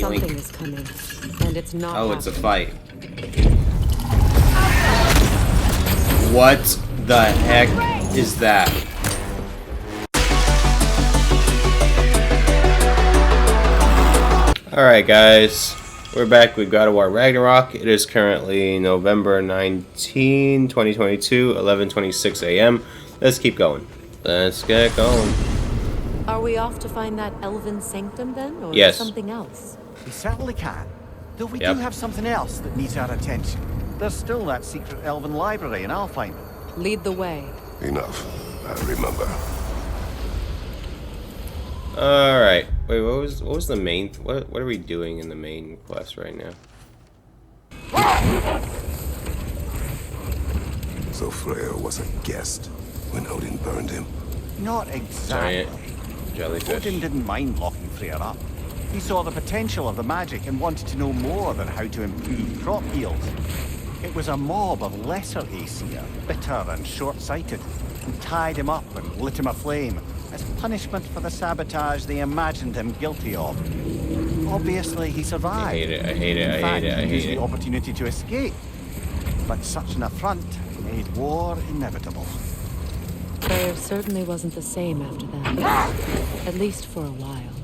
Something is coming, and it's not. Oh, it's a fight. What the heck is that? Alright guys, we're back with God of War Ragnarok. It is currently November 19, 2022, 11:26 a.m. Let's keep going. Let's get going. Are we off to find that elven sanctum then, or Yes. something else? We certainly can. Though we Yep. do have something else that needs our attention. There's still that secret elven library in Alfheim. Lead the way. Enough. I remember. Alright. Wait, what was the main what are we doing in the main quest right now? So Freya was a guest when Odin burned him. Not exactly. Giant jellyfish. Odin didn't mind locking Freya up. He saw the potential of the magic and wanted to know more than how to improve crop yields. It was a mob of lesser Aesir, bitter and short-sighted, and tied him up and lit him aflame as punishment for the sabotage they imagined him guilty of. Obviously, he survived. I hate it, I hate it, In I fact, hate it, I he used hate the it. opportunity to escape. But such an affront made war inevitable. Freya certainly wasn't the same after that. At least for a while.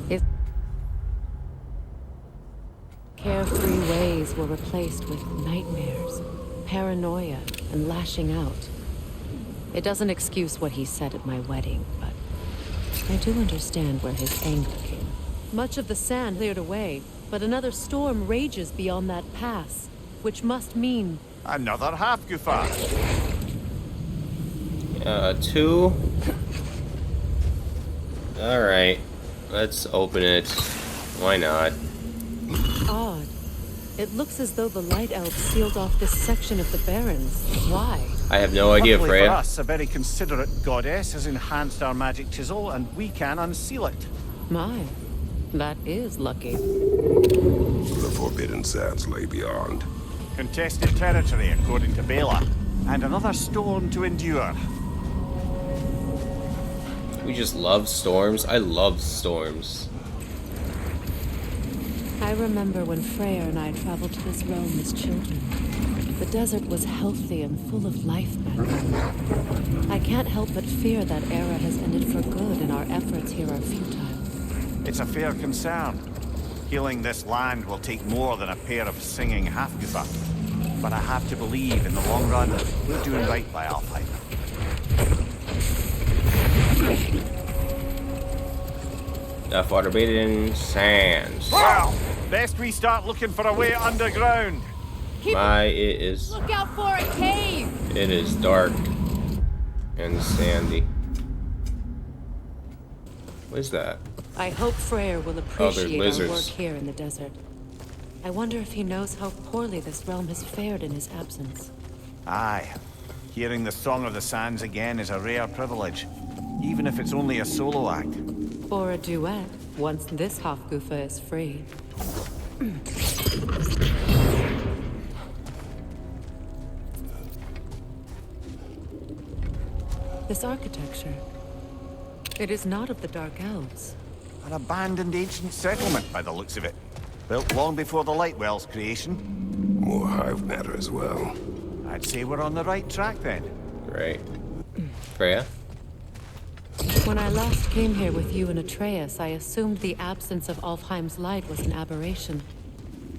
His carefree ways were replaced with nightmares, paranoia, and lashing out. It doesn't excuse what he said at my wedding, but I do understand where his anger came. Much of the sand cleared away, but another storm rages beyond that pass, which must mean Another Hafgufa. 2. Alright. Let's open it. Why not? odd. It looks as though the Light Elves sealed off this section of the Barrens. Why? I have no idea, Luckily Freya. for us, a very considerate goddess has enhanced our magic chisel, and we can unseal it. My, that is lucky. The forbidden sands lay beyond. Contested territory, according to Bela, and another storm to endure. We just love storms. I love storms. I remember when Freya and I traveled to this realm as children. The desert was healthy and full of life back then. I can't help but fear that era has ended for good and our efforts here are futile. It's a fair concern. Healing this land will take more than a pair of singing Hafgufa. But I have to believe in the long run, we're doing right by Alfheim. The forbidden sands. Well, best we start looking for a way underground. It is. Look out for a cave! It is dark and sandy. What is that? I hope Freya will appreciate our lizards. work here in the desert. I wonder if he knows how poorly this realm has fared in his absence. Aye. Hearing the Song of the Sands again is a rare privilege, even if it's only a solo act. Or a duet, once this Hafgufa is free. This architecture. It is not of the Dark Elves. An abandoned ancient settlement, by the looks of it. Built long before the Lightwell's creation. More hive matter as well. I'd say we're on the right track then. Great. Freya? When I last came here with you and Atreus, I assumed the absence of Alfheim's light was an aberration.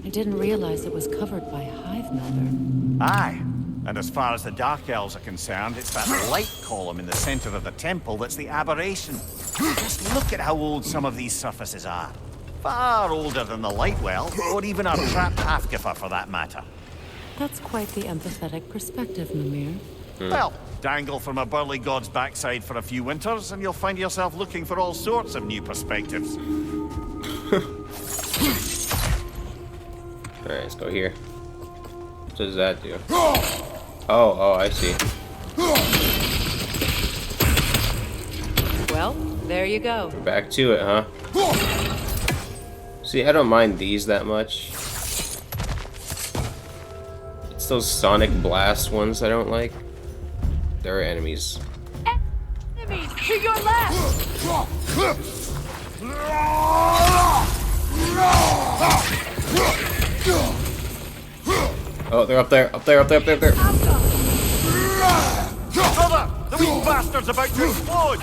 I didn't realize it was covered by hive matter. Aye. And as far as the Dark Elves are concerned, it's that light column in the center of the temple that's the aberration. Just look at how old some of these surfaces are. Far older than the Lightwell, or even our trapped Hafgufa for that matter. That's quite the empathetic perspective, Mimir. Well, dangle from a burly god's backside for a few winters, and you'll find yourself looking for all sorts of new perspectives. Alright, let's go here. What does that do? Oh, I see. Well, there you go. We're back to it, huh? See, I don't mind these that much. It's those sonic blast ones I don't like. They're enemies. Enemies to your left! Oh, they're up there, up there, up there, up there, up there. Brother! The wee bastard's about to explode!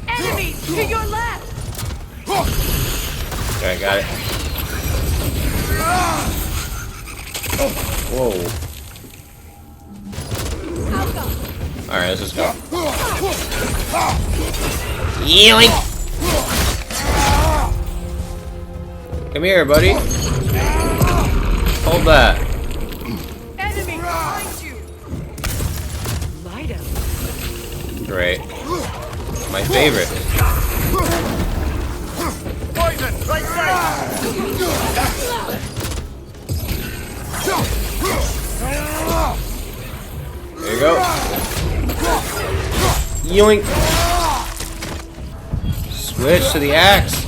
Enemies to your left! Okay, got it. Whoa. Alright, let's just go. Yoink! Come here, buddy. Hold that. Enemy behind you! Light up. Great. My favorite. Poison! Right side! There you go. Yoink! Switch to the axe.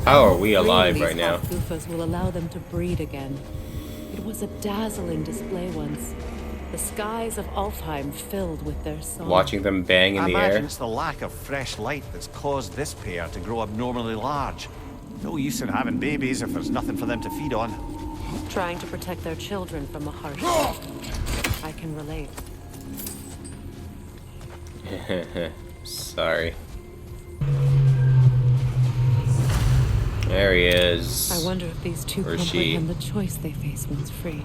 How are we alive right now? Hafgufas will allow them to breed again. It was a dazzling display once. The skies of Alfheim filled with their song. Watching them bang in I the imagine air. it's the lack of fresh light that's caused this pair to grow abnormally large. No use in having babies if there's nothing for them to feed on. Trying to protect their children from a harsh. I can relate. Sorry. There he is. I wonder if these two Or she. comprehend the choice they face once free.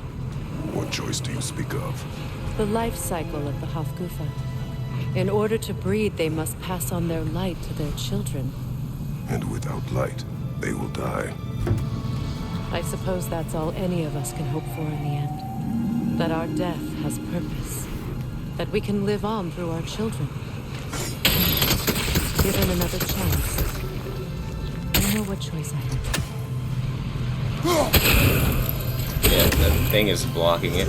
What choice do you speak of? The life cycle of the Hafgufa. In order to breed, they must pass on their light to their children. And without light, they will die. I suppose that's all any of us can hope for in the end. That our death has purpose. That we can live on through our children. Given another chance, I know what choice I make. Yeah, that thing is blocking it.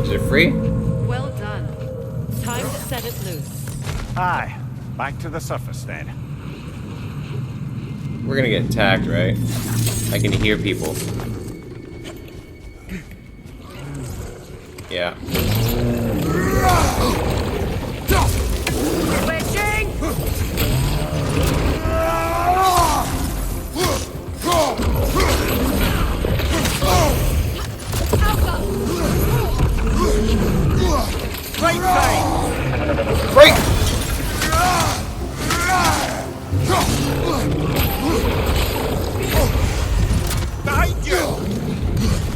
Is it free? Well done. Time to set it loose. Aye, back to the surface then. We're gonna get attacked, right? I can hear people. Yeah. Switching! Right side! Break! Behind you!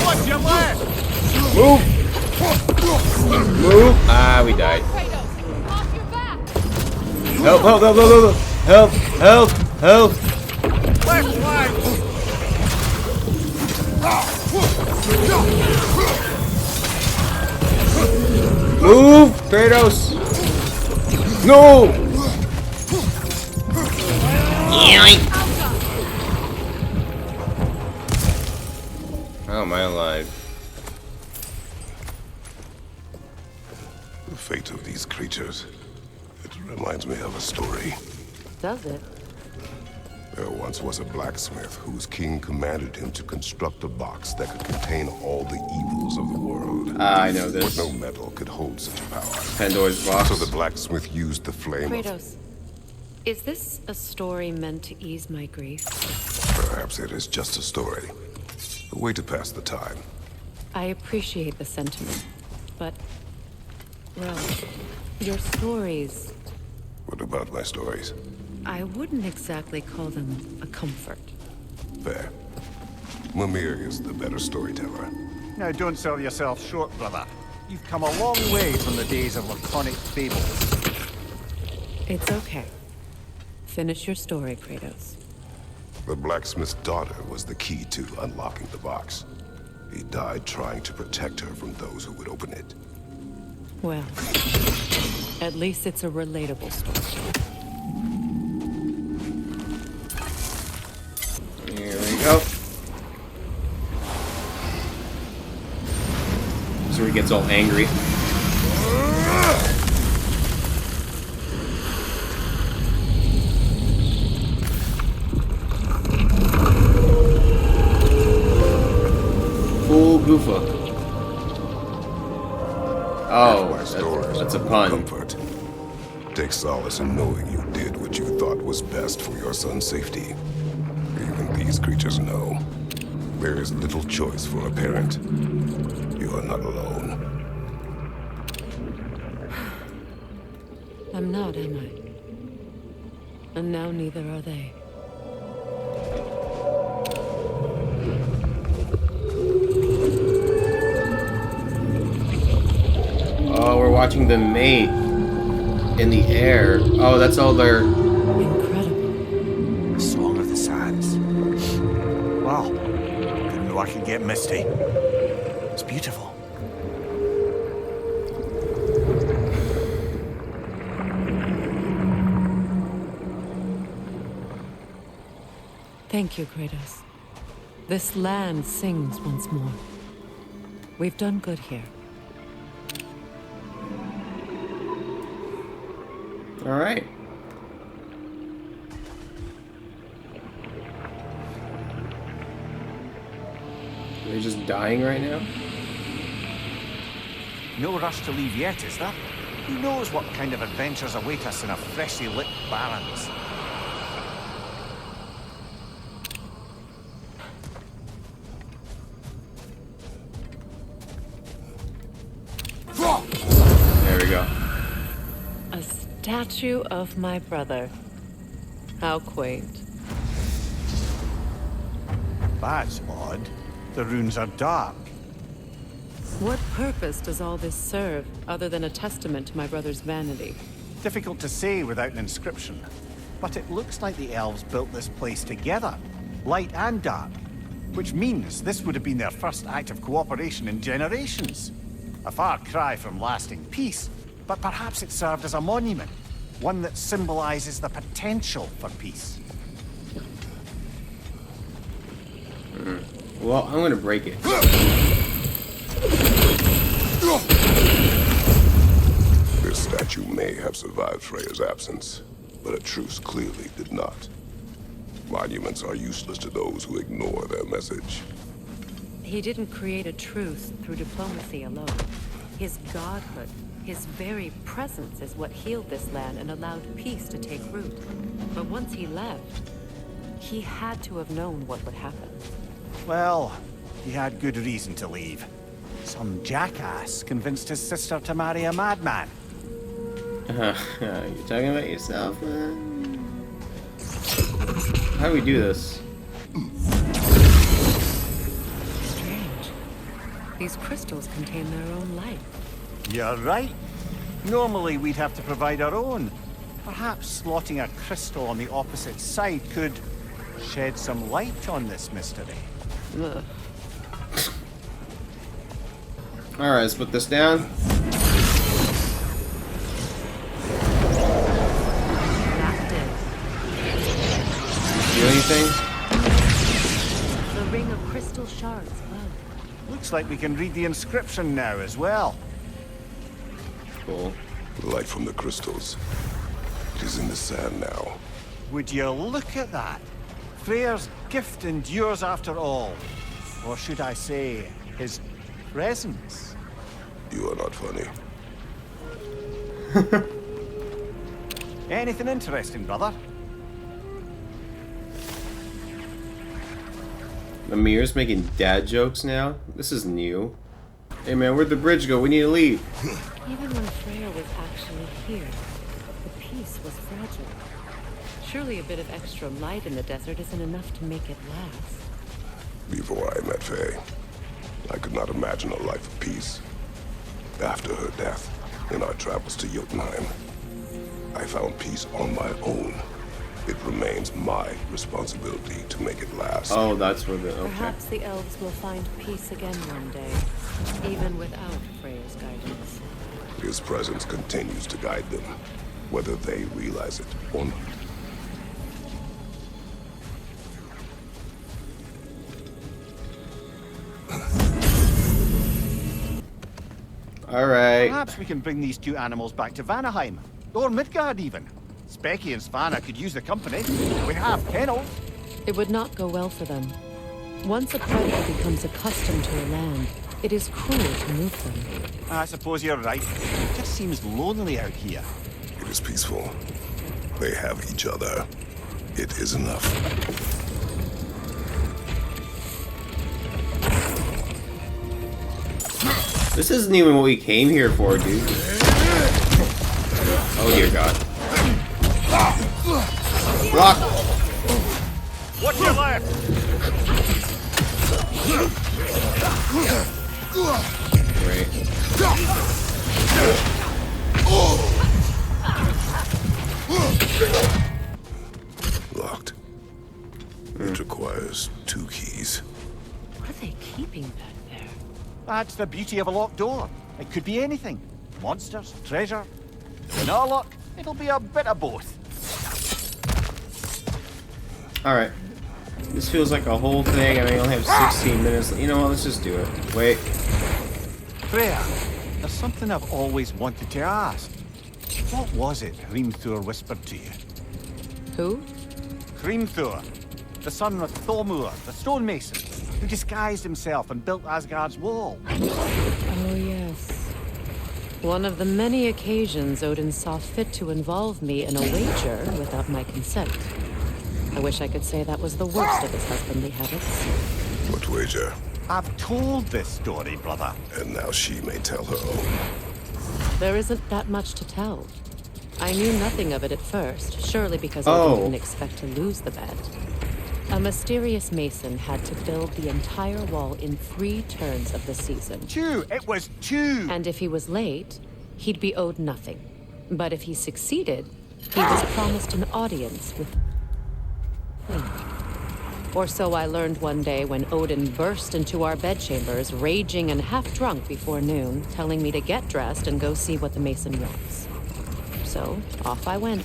What's your left? Move! Move! Ah, we died. Kratos, off your back! Help, help, help, help, help, help, help, help! Left flank! Move! Kratos! No! How am I alive? The fate of these creatures. It reminds me of a story. Does it? There once was a blacksmith whose king commanded him to construct a box that could contain all the evils of the world. Ah, I know But this. no metal could hold such power. Pandora's box. So the blacksmith used the flame of... Kratos, is this a story meant to ease my grief? Perhaps it is just a story. A way to pass the time. I appreciate the sentiment, but, well, your stories, What about my stories? I wouldn't exactly call them a comfort. Fair. Mimir is the better storyteller. Now don't sell yourself short, brother. You've come a long way from the days of laconic fables. It's okay. Finish your story, Kratos. The blacksmith's daughter was the key to unlocking the box. He died trying to protect her from those who would open it. Well, at least it's a relatable story. Here we go. So he gets all angry. Hafgufa. Oh, that's a pun. Comfort. Take solace in knowing you did what you thought was best for your son's safety. Even these creatures know. There is little choice for a parent. You are not alone. I'm not, am I? And now neither are they. Oh, we're watching them mate in the air. Oh, that's all their... Incredible. The Song of the Sands. Wow. Didn't know I could get misty. It's beautiful. Thank you, Kratos. This land sings once more. We've done good here. All right. They're just dying right now? No rush to leave yet, is there? Who knows what kind of adventures await us in a freshly lit barrens? There we go. A statue of my brother. How quaint. That's odd. The runes are dark. What purpose does all this serve, other than a testament to my brother's vanity? Difficult to say without an inscription. But it looks like the elves built this place together, light and dark. Which means this would have been their first act of cooperation in generations. A far cry from lasting peace, but perhaps it served as a monument. One that symbolizes the potential for peace. Well, I'm gonna break it. This statue may have survived Freya's absence, but a truce clearly did not. Monuments are useless to those who ignore their message. He didn't create a truce through diplomacy alone. His godhood, his very presence is what healed this land and allowed peace to take root. But once he left, he had to have known what would happen. Well, he had good reason to leave. Some jackass convinced his sister to marry a madman. You're talking about yourself, man? How do we do this? Strange. These crystals contain their own light. You're right. Normally we'd have to provide our own. Perhaps slotting a crystal on the opposite side could shed some light on this mystery. Ugh. Alright, let's put this down. That did. Do anything? The ring of crystal shards glowed. Looks like we can read the inscription now as well. Cool. Light from the crystals. It is in the sand now. Would you look at that? Freya's gift endures after all. Or should I say, his presence. You are not funny. Anything interesting, brother? Mimir's making dad jokes now? This is new. Hey man, where'd the bridge go? We need to leave. Even when Freya was actually here, the peace was fragile. Surely a bit of extra light in the desert isn't enough to make it last. Before I met Faye, I could not imagine a life of peace. After her death, in our travels to Jotunheim, I found peace on my own. It remains my responsibility to make it last. Oh, that's where the... Okay. Perhaps the elves will find peace again one day, even without Freya's guidance. His presence continues to guide them, whether they realize it or not. Alright. Perhaps we can bring these two animals back to Vanaheim. Or Midgard, even. Specky and Svanna could use the company. We have kennels. It would not go well for them. Once a predator becomes accustomed to a land, it is cruel to move them. I suppose you're right. It just seems lonely out here. It is peaceful. They have each other. It is enough. This isn't even what we came here for, dude. Oh dear God. Block! What's your left? Great. Locked. It requires 2 keys. What are they keeping back there? That's the beauty of a locked door. It could be anything. Monsters, treasure. In our luck, it'll be a bit of both. Alright. This feels like a whole thing. I mean, I only have 16 minutes. You know what? Let's just do it. Wait. Freya, there's something I've always wanted to ask. What was it Hrimthur whispered to you? Who? Hrimthur, the son of Thormur, the stonemason, who disguised himself and built Asgard's wall. Oh, yes. One of the many occasions Odin saw fit to involve me in a wager without my consent. I wish I could say that was the worst of his husbandly habits. What wager? I've told this story, brother. And now she may tell her own. There isn't that much to tell. I knew nothing of it at first, surely because I didn't expect to lose the bet. A mysterious mason had to build the entire wall in 3 turns of the season. 2! It was 2! And if he was late, he'd be owed nothing. But if he succeeded, he was promised an audience with Queen. Or so I learned one day when Odin burst into our bedchambers, raging and half-drunk before noon, telling me to get dressed and go see what the mason wants. So, off I went,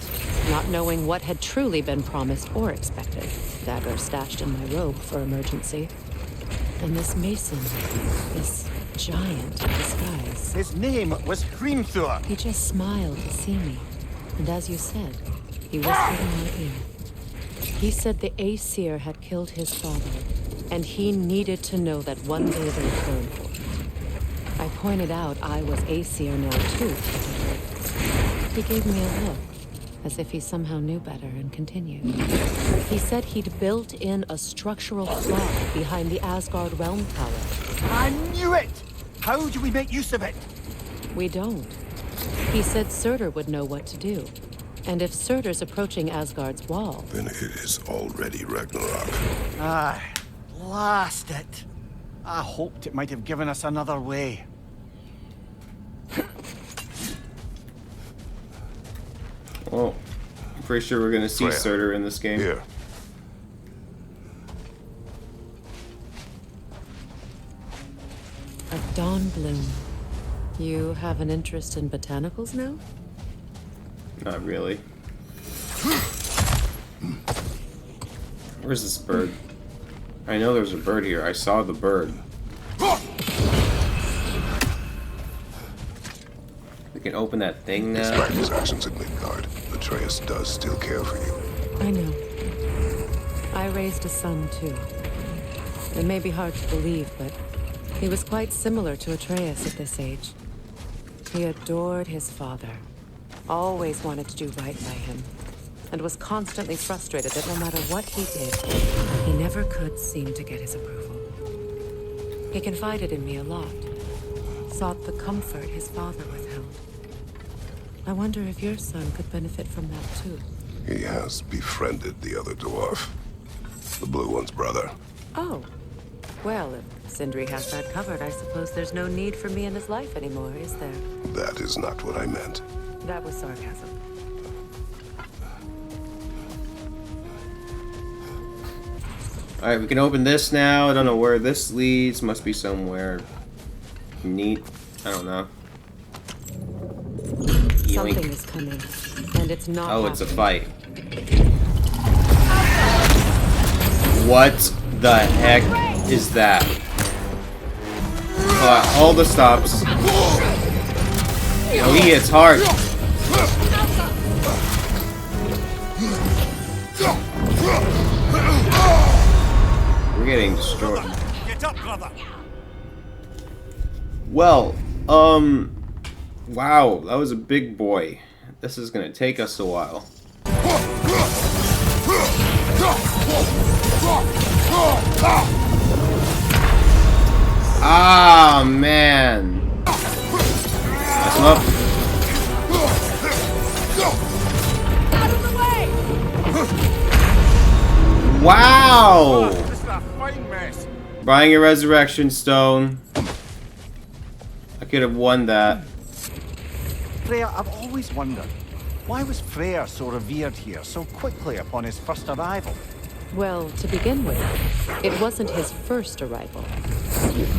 not knowing what had truly been promised or expected. Dagger stashed in my robe for emergency. And this mason, this giant in disguise. His name was Hrimthur. He just smiled to see me. And as you said, he whispered in my ear. He said the Aesir had killed his father, and he needed to know that one day they would burn for it. I pointed out I was Aesir now too. He gave me a look, as if he somehow knew better, and continued. He said he'd built in a structural flaw behind the Asgard Realm Tower. I knew it! How do we make use of it? We don't. He said Surtur would know what to do. And if Surtur's approaching Asgard's wall... Then it is already Ragnarok. Ah, blast it. I hoped it might have given us another way. Well, I'm pretty sure we're gonna see Freya. Surtur in this game. Here. A dawn bloom. You have an interest in botanicals now? Not really. Where's this bird? I know there's a bird here. I saw the bird. We can open that thing now. Despite his actions in Midgard, Atreus does still care for you. I know. I raised a son, too. It may be hard to believe, but he was quite similar to Atreus at this age. He adored his father, always wanted to do right by him, and was constantly frustrated that no matter what he did, he never could seem to get his approval. He confided in me a lot, sought the comfort his father withheld. I wonder if your son could benefit from that too. He has befriended the other dwarf. The blue one's brother. Oh. Well, if Sindri has that covered, I suppose there's no need for me in his life anymore, is there? That is not what I meant. That was sarcasm. Alright, we can open this now. I don't know where this leads. Must be somewhere neat. I don't know. Something Yoink. is coming, and it's not. Oh, it's a happening. fight. What the heck is that? All the stops. Oh, he hits hard. We're getting destroyed. Get up, brother. Well, wow, that was a big boy. This is gonna take us a while. Ah, man. Mess him up. Out of the way! Wow! This is a fine mess. Buying a resurrection stone. I could have won that. Freya, I've always wondered, why was Freya so revered here so quickly upon his first arrival? Well, to begin with, it wasn't his first arrival.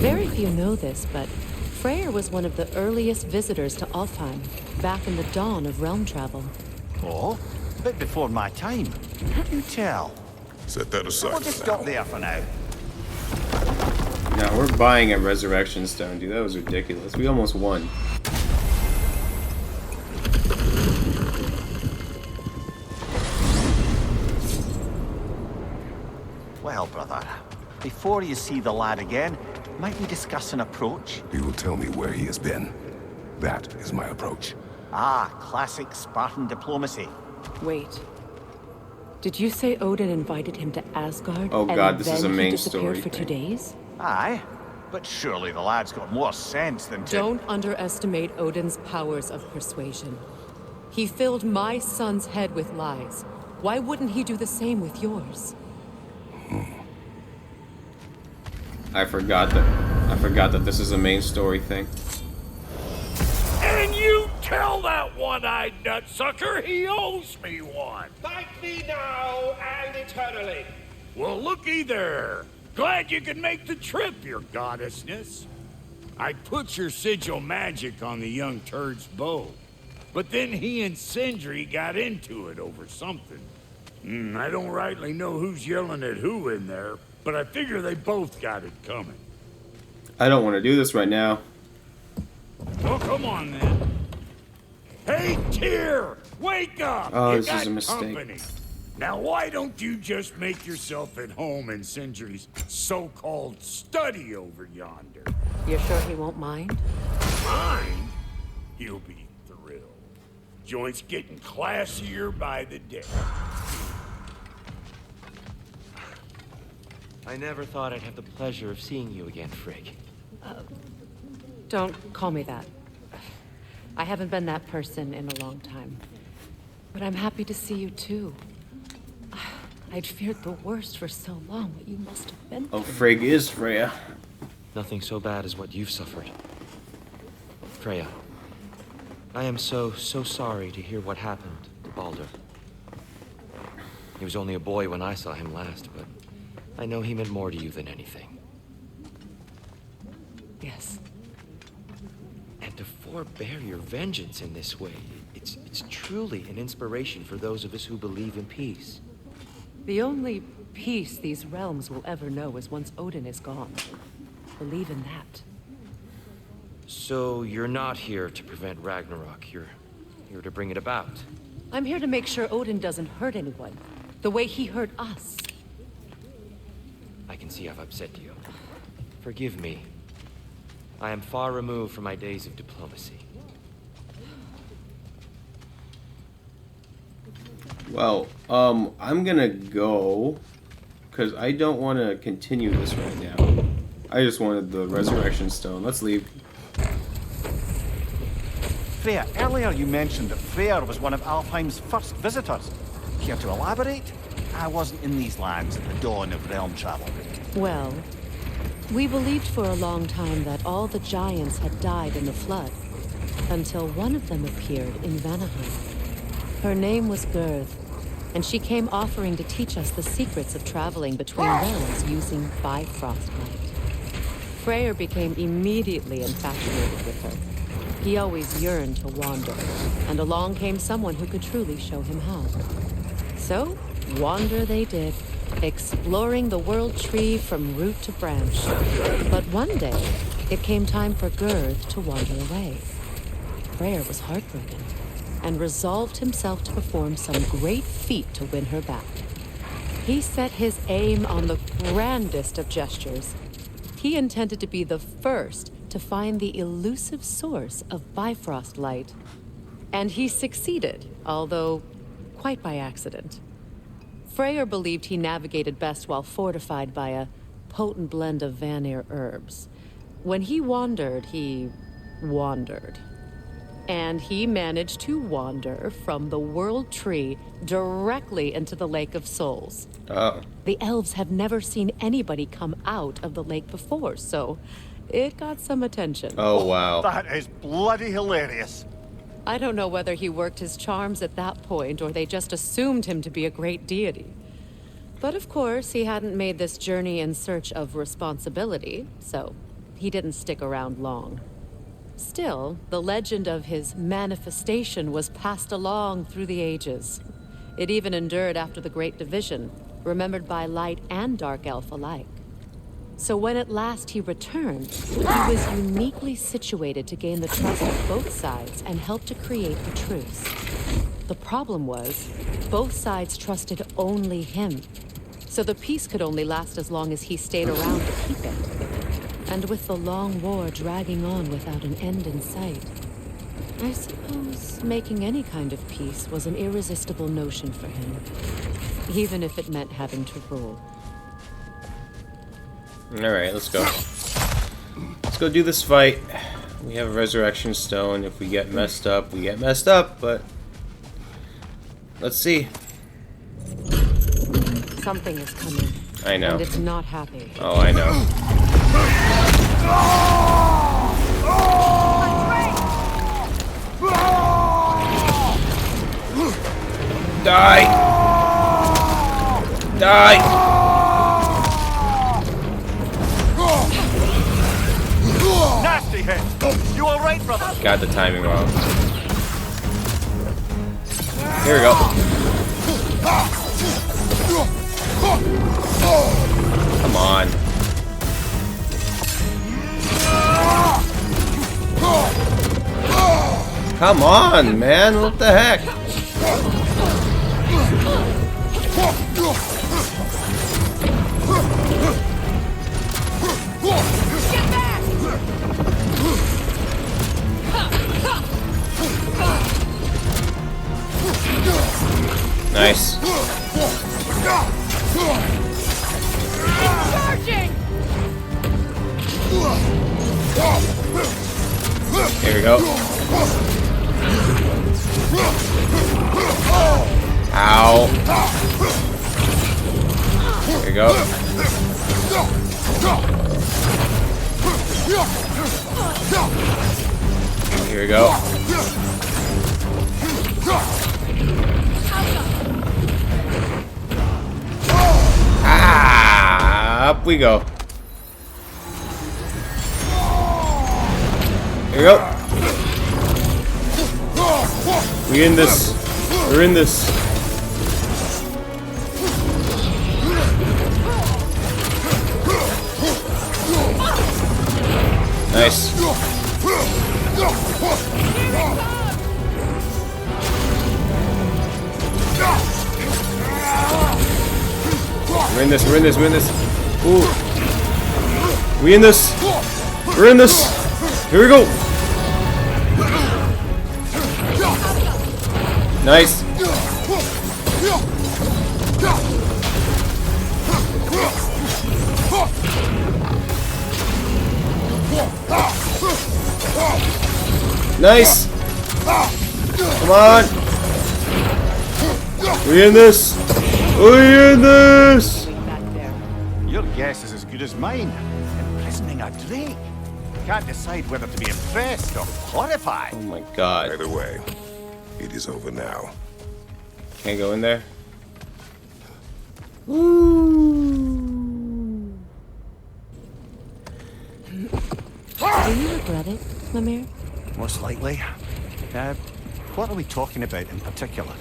Very few know this, but Freya was one of the earliest visitors to Alfheim, back in the dawn of realm travel. Oh, a bit before my time. You tell. Set that aside. We'll just for stop now. there for now. No, we're buying a resurrection stone, dude. That was ridiculous. We almost won. Well, brother, before you see the lad again, might we discuss an approach? He will tell me where he has been. That is my approach. Ah, classic Spartan diplomacy. Wait. Did you say Odin invited him to Asgard? Oh God, this is a and then main he disappeared story for 2 thing. days? Aye, but surely the lad's got more sense than to... Don't underestimate Odin's powers of persuasion. He filled my son's head with lies. Why wouldn't he do the same with yours? I forgot that this is a main story thing. And you tell that one-eyed nutsucker he owes me one. Thank me now and eternally. Well, looky there. Glad you could make the trip, your goddessness. I put your sigil magic on the young turd's bow, but then he and Sindri got into it over something. I don't rightly know who's yelling at who in there, but I figure they both got it coming. I don't want to do this right now. Well, come on then. Hey, Tyr! Wake up! Oh, You this is got a mistake. company. Now, why don't you just make yourself at home in Sindri's so-called study over yonder? You're sure he won't mind? Mine? He'll be thrilled. Joint's getting classier by the day. I never thought I'd have the pleasure of seeing you again, Frigg. Don't call me that. I haven't been that person in a long time. But I'm happy to see you too. I'd feared the worst for so long. What you must have been Oh, through. Frigg is Freya. Nothing so bad as what you've suffered. Freya, I am so sorry to hear what happened to Baldur. He was only a boy when I saw him last, but I know he meant more to you than anything. Yes. And to forbear your vengeance in this way, it's truly an inspiration for those of us who believe in peace. The only peace these realms will ever know is once Odin is gone. Believe in that. So you're not here to prevent Ragnarok. You're here to bring it about. I'm here to make sure Odin doesn't hurt anyone, the way he hurt us. I can see I've upset you. Forgive me. I am far removed from my days of diplomacy. Well, I'm gonna go because I don't want to continue this right now. I just wanted the resurrection stone. Let's leave. Freya, earlier you mentioned that Freya was one of Alfheim's first visitors. Care to elaborate? I wasn't in these lands at the dawn of realm travel. Well, we believed for a long time that all the giants had died in the flood, until one of them appeared in Vanaheim. Her name was Gurth, and she came offering to teach us the secrets of traveling between realms using Bifrost light. Freyr became immediately infatuated with her. He always yearned to wander, and along came someone who could truly show him how. So, wander they did, exploring the world tree from root to branch. But one day, it came time for Gerd to wander away. Freyr was heartbroken, and resolved himself to perform some great feat to win her back. He set his aim on the grandest of gestures. He intended to be the first to find the elusive source of Bifrost light. And he succeeded, although quite by accident. Freyr believed he navigated best while fortified by a potent blend of Vanir herbs. When he wandered, he wandered. And he managed to wander from the World Tree directly into the Lake of Souls. Oh. The elves have never seen anybody come out of the lake before, so it got some attention. Oh, wow. That is bloody hilarious. I don't know whether he worked his charms at that point or they just assumed him to be a great deity. But of course, he hadn't made this journey in search of responsibility, so he didn't stick around long. Still, the legend of his manifestation was passed along through the ages. It even endured after the Great Division, remembered by light and dark elf alike. So when at last he returned, he was uniquely situated to gain the trust of both sides and help to create a truce. The problem was, both sides trusted only him. So the peace could only last as long as he stayed around to keep it. And with the long war dragging on without an end in sight, I suppose making any kind of peace was an irresistible notion for him, even if it meant having to rule. Alright, let's go. Let's go do this fight. We have a resurrection stone. If we get messed up, we get messed up, but let's see. Something is coming. I know. And it's not happy. Oh, I know. Die! Die! Nasty hit! You alright, brother? Got the timing wrong. Here we go. Come on. Come on, man. What the heck? Nice. Charging! Here we go. Ow. Here we go. Here we go. Ah, up we go. Here we go. We in this. We're in this. Nice. We're in this, we're in this, we're in this. Ooh. We in this. We're in this. Here we go. Nice. Nice. Come on. We in this. We in this. Your guess is as good as mine. Imprisoning a drake. Can't decide whether to be impressed or horrified. Oh my god. Either way, it is over now. Can't go in there? Ooh. Do you regret it, Mimir? Most likely. What are we talking about in particular?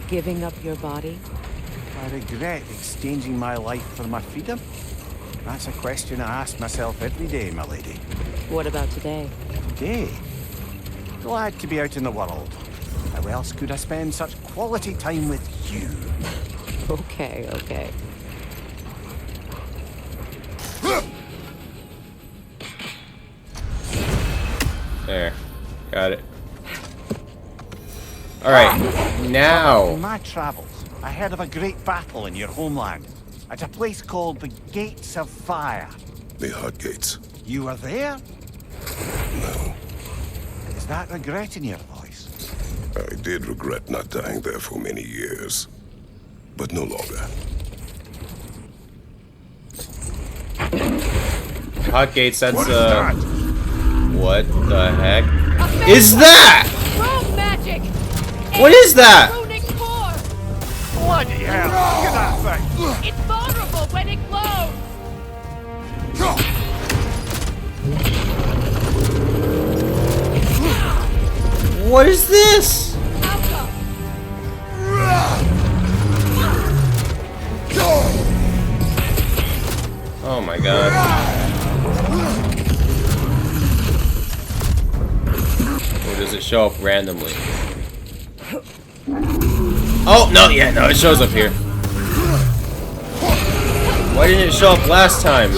Giving up your body? I regret exchanging my life for my freedom? That's a question I ask myself every day, my lady. What about today? Today? Glad to be out in the world. How else could I spend such quality time with you? Okay, okay. There. Got it. Alright, now. In my travels, I heard of a great battle in your homeland. At a place called the Gates of Fire. The Hot Gates. You were there? No. Is that regret in your voice? I did regret not dying there for many years. But no longer. Hot gates, that's What is that? What the heck is that? Rogue magic! What is that? Runic core! Bloody hell! Look at that thing! It's vulnerable when it glows! What is this? Alpha! Oh my god. Or does it show up randomly? Oh, no, yeah, no, it shows up here. Why didn't it show up last time?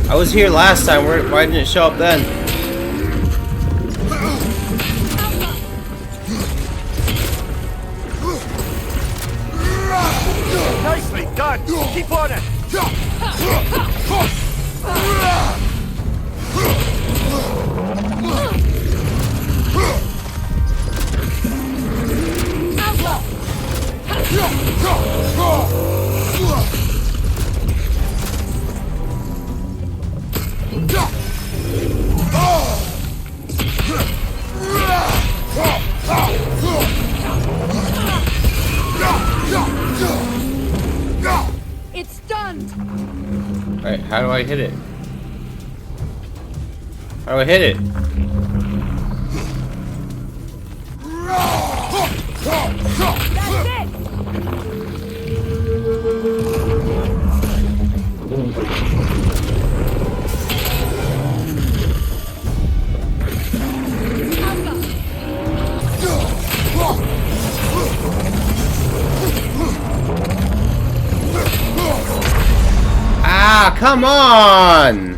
I was here last time, why didn't it show up then? Nicely done! Keep on it! It's stunned! Alright, how do I hit it? How do I hit it? That's it! Ah, come on!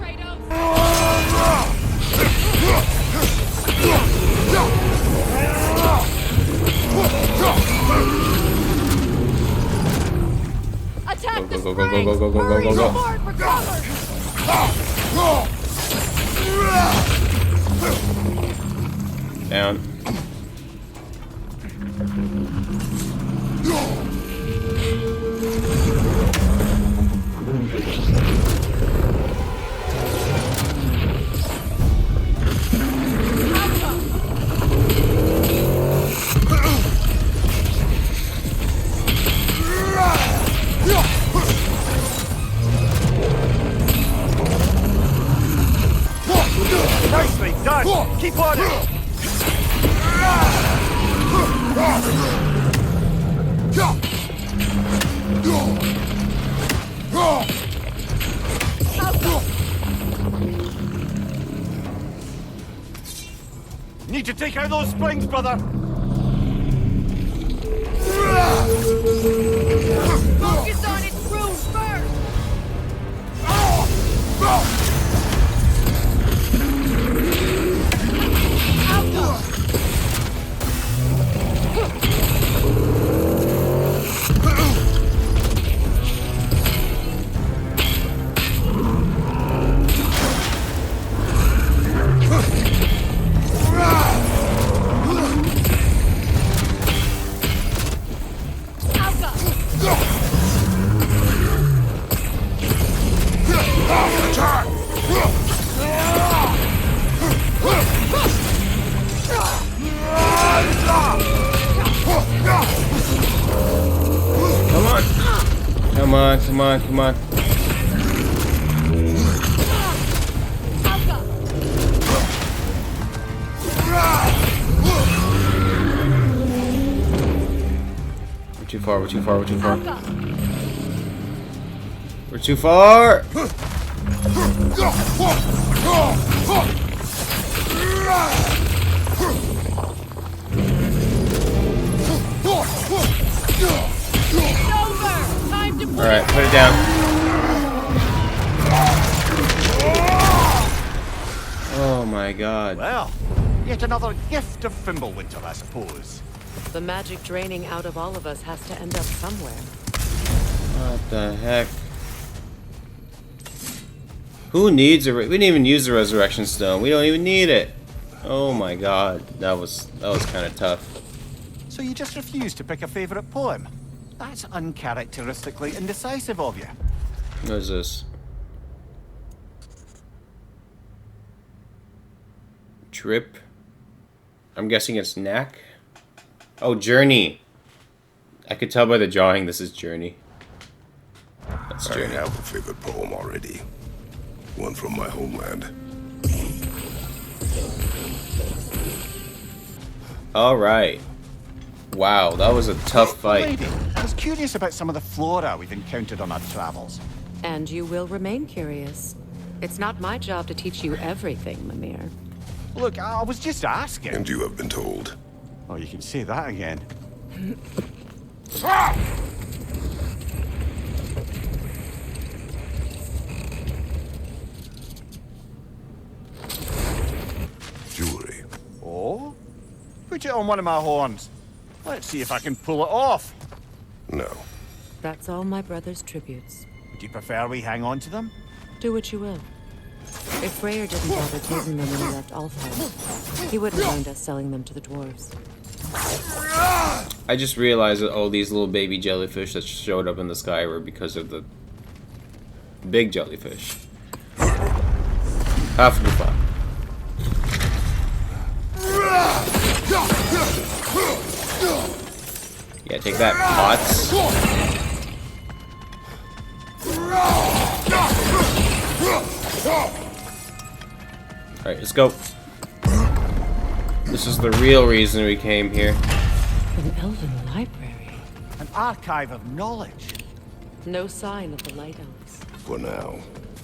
Attack the Go, go, go, springs! go, go, go, go, Hurry, go, go. Lord, for cover! Down. Nicely done! Keep on it! Need to take out those springs, brother! Focus on its runes first! come on, come on. We're too far, we're too far, we're too far. We're too far! Alright, put it down. Oh my god. Well, yet another gift of Fimbulwinter, I suppose. The magic draining out of all of us has to end up somewhere. What the heck? Who needs a... We didn't even use the resurrection stone. We don't even need it. Oh my god. That was kind of tough. So you just refuse to pick a favorite poem? That's uncharacteristically indecisive of you. What is this? Trip. I'm guessing it's knack. Oh, journey. I could tell by the drawing this is journey. That's I journey. have a favorite poem already. One from my homeland. All right. Wow, that was a tough fight. Lady, I was curious about some of the flora we've encountered on our travels. And you will remain curious. It's not my job to teach you everything, Mimir. Look, I was just asking. And you have been told. Oh, you can say that again. Jewelry. Oh? Put it on one of my horns. Let's see if I can pull it off. No. That's all my brother's tributes. Would you prefer we hang on to them? Do what you will. If Freya didn't bother taking them when he left Alfheim, he wouldn't mind us selling them to the dwarves. I just realized that all these little baby jellyfish that showed up in the sky were because of the big jellyfish. Hafgufa. Yeah, take that, pots. Alright, let's go. This is the real reason we came here. An elven library. An archive of knowledge. No sign of the Light Elves. For now.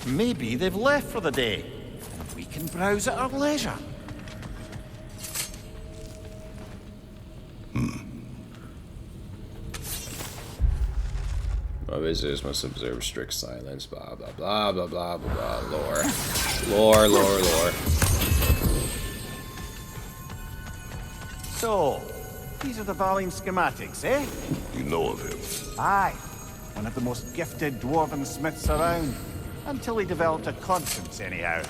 Maybe they've left for the day. We can browse at our leisure. My visitors must observe strict silence, blah, blah, blah, blah, blah, blah, blah, lore. Lore, lore, lore. So, these are the Valine schematics, eh? You know of him. Aye. One of the most gifted dwarven smiths around. Until he developed a conscience, anyhow.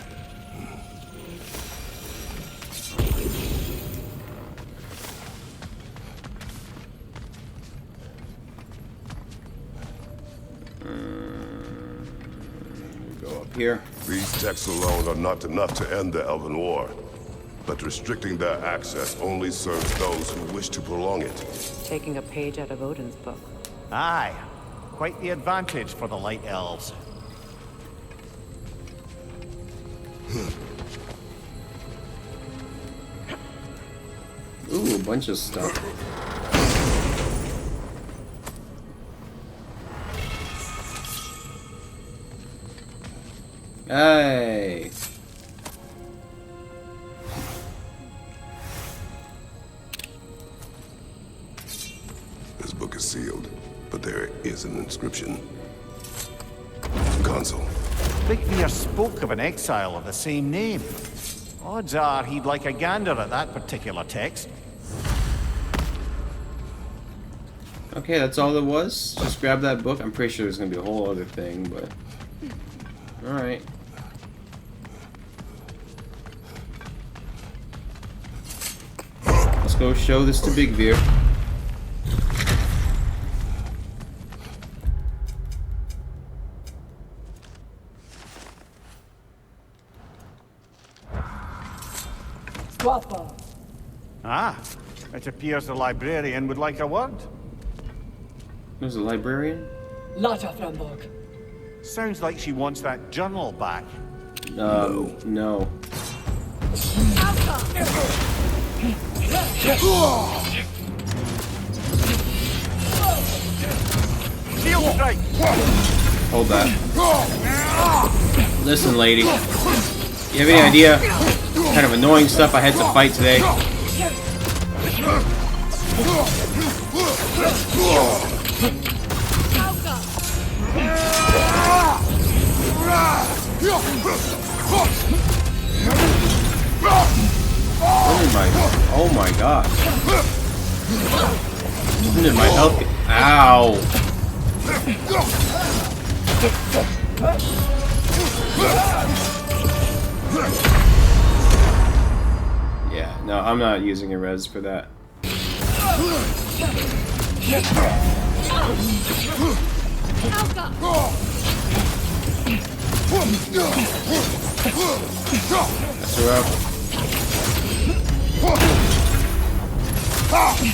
Go up here. These texts alone are not enough to end the Elven War. But restricting their access only serves those who wish to prolong it. Taking a page out of Odin's book. Aye. Quite the advantage for the Light Elves. Ooh, a bunch of stuff. Hey. This book is sealed, but there is an inscription. Console. Mimir spoke of an exile of the same name. Odds are he'd like a gander at that particular text. Okay, that's all it was? Just grab that book? I'm pretty sure there's gonna be a whole other thing, but... Alright. Let's go show this to Big Veer. Ah, it appears the librarian would like a word. There's a librarian? Lata Framborg. Sounds like she wants that journal back. No. Shield strike! Hold that. Listen, lady. You have any idea what kind of annoying stuff I had to fight today? Oh my god. When did my health get... Ow. Yeah, no, I'm not using a res for that.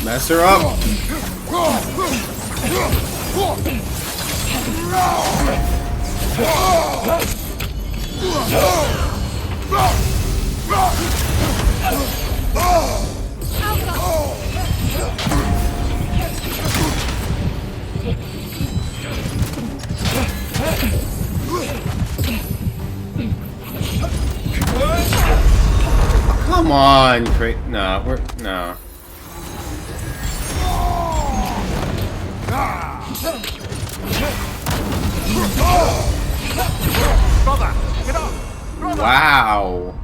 Mess her up. Come on, no, no. Brother, get up! Brother. Wow.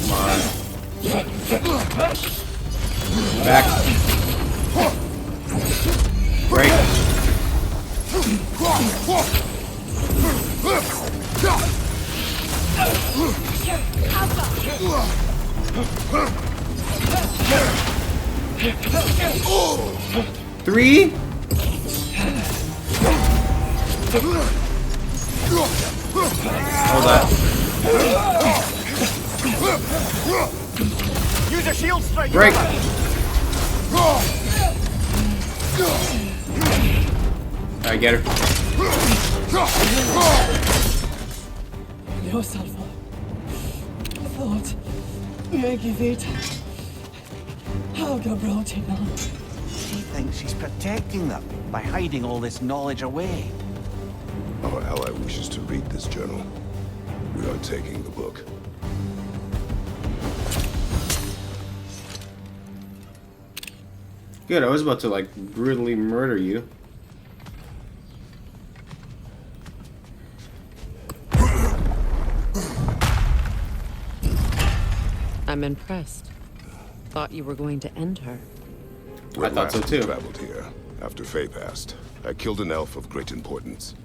Come on. Back. Break. Three? Hold that. Use a shield strike! Break! I get her. Yourself. Thought. Megivit. Helga brought it on. She thinks she's protecting them by hiding all this knowledge away. Our ally wishes to read this journal. We are taking the book. Good, I was about to, like, brutally murder you. I'm impressed. Thought you were going to end her. I thought so too. Traveled here after Faye passed. I killed an elf of great importance.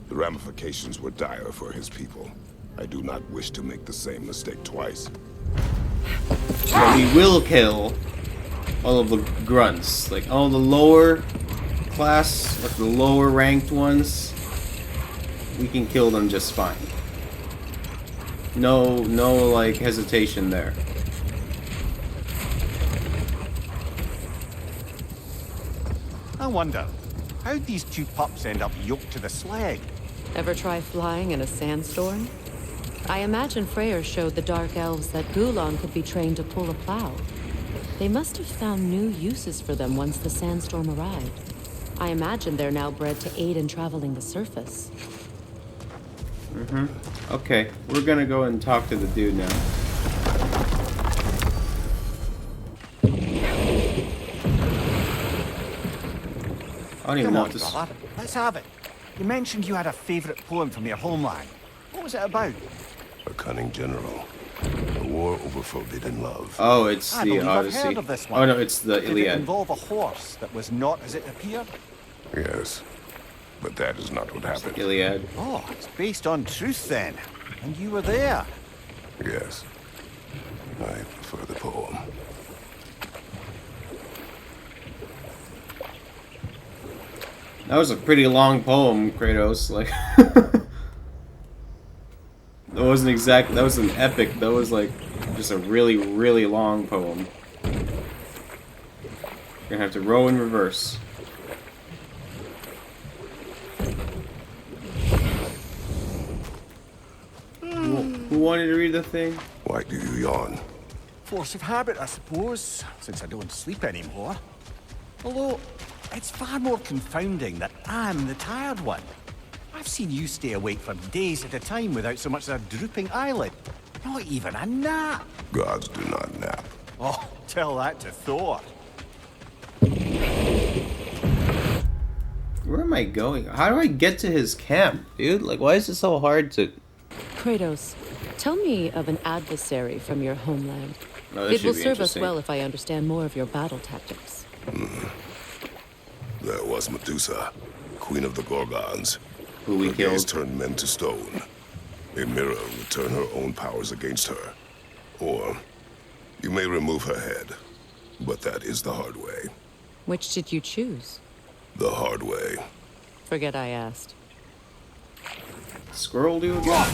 The ramifications were dire for his people. I do not wish to make the same mistake twice. But we will kill all of the grunts, like all the lower class, like the lower ranked ones. We can kill them just fine. No, like hesitation there. I wonder, how'd these two pups end up yoked to the sled? Ever try flying in a sandstorm? I imagine Freyr showed the Dark Elves that Gulan could be trained to pull a plow. They must have found new uses for them once the sandstorm arrived. I imagine they're now bred to aid in traveling the surface. Okay, we're gonna go and talk to the dude now. I don't even know Come on, what this... brother. Let's have it. You mentioned you had a favorite poem from your homeland. What was it about? A cunning general. A war over forbidden love. Oh, it's I the believe I've Odyssey. heard of this one. Oh no, it's the Did it Iliad. involve a horse that was not as it appeared? Yes, but that is not what happened. Iliad. Oh, it's based on truth then. And you were there. Yes. I prefer the poem. That was a pretty long poem, Kratos. Like, that wasn't exact. That was an epic. That was like just a really, really long poem. You're gonna have to row in reverse. Who wanted to read the thing? Why do you yawn? Force of habit, I suppose, since I don't sleep anymore. Although, it's far more confounding that I'm the tired one. I've seen you stay awake for days at a time without so much as a drooping eyelid. Not even a nap. Gods do not nap. Oh, tell that to Thor. Where am I going? How do I get to his camp, dude? Like, why is it so hard to... Kratos, tell me of an adversary from your homeland. Oh, this It will should be serve us interesting. well if I understand more of your battle tactics. There was Medusa, queen of the Gorgons. Who we Her gaze killed. turned men to stone. A mirror would turn her own powers against her. Or, you may remove her head. But that is the hard way. Which did you choose? The hard way. Forget I asked. Squirrel do again?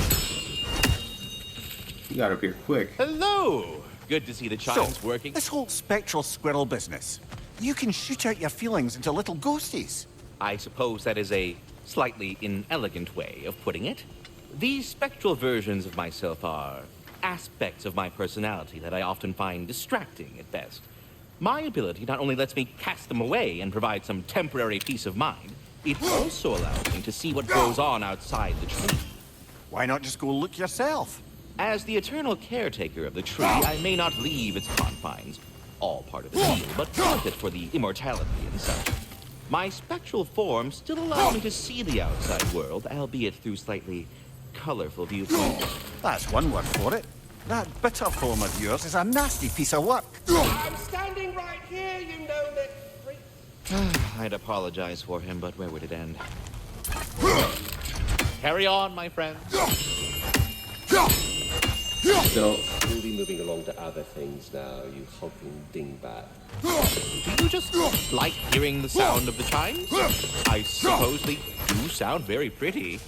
You got up here quick. Hello! Good to see the chimes working. This whole spectral squirrel business. You can shoot out your feelings into little ghosties. I suppose that is a slightly inelegant way of putting it. These spectral versions of myself are aspects of my personality that I often find distracting at best. My ability not only lets me cast them away and provide some temporary peace of mind, it also allows me to see what goes on outside the tree. Why not just go look yourself? As the eternal caretaker of the tree, I may not leave its confines, all part of the deal, but benefit for the immortality and such. My spectral form still allows me to see the outside world, albeit through slightly colorful viewpoints. That's one word for it. That bitter form of yours is a nasty piece of work. I'm standing right here, you know that freak. I'd apologize for him, but where would it end? Carry on, my friend. So, We'll be moving along to other things now, you hulking dingbat. Do you just like hearing the sound of the chimes? I suppose they do sound very pretty.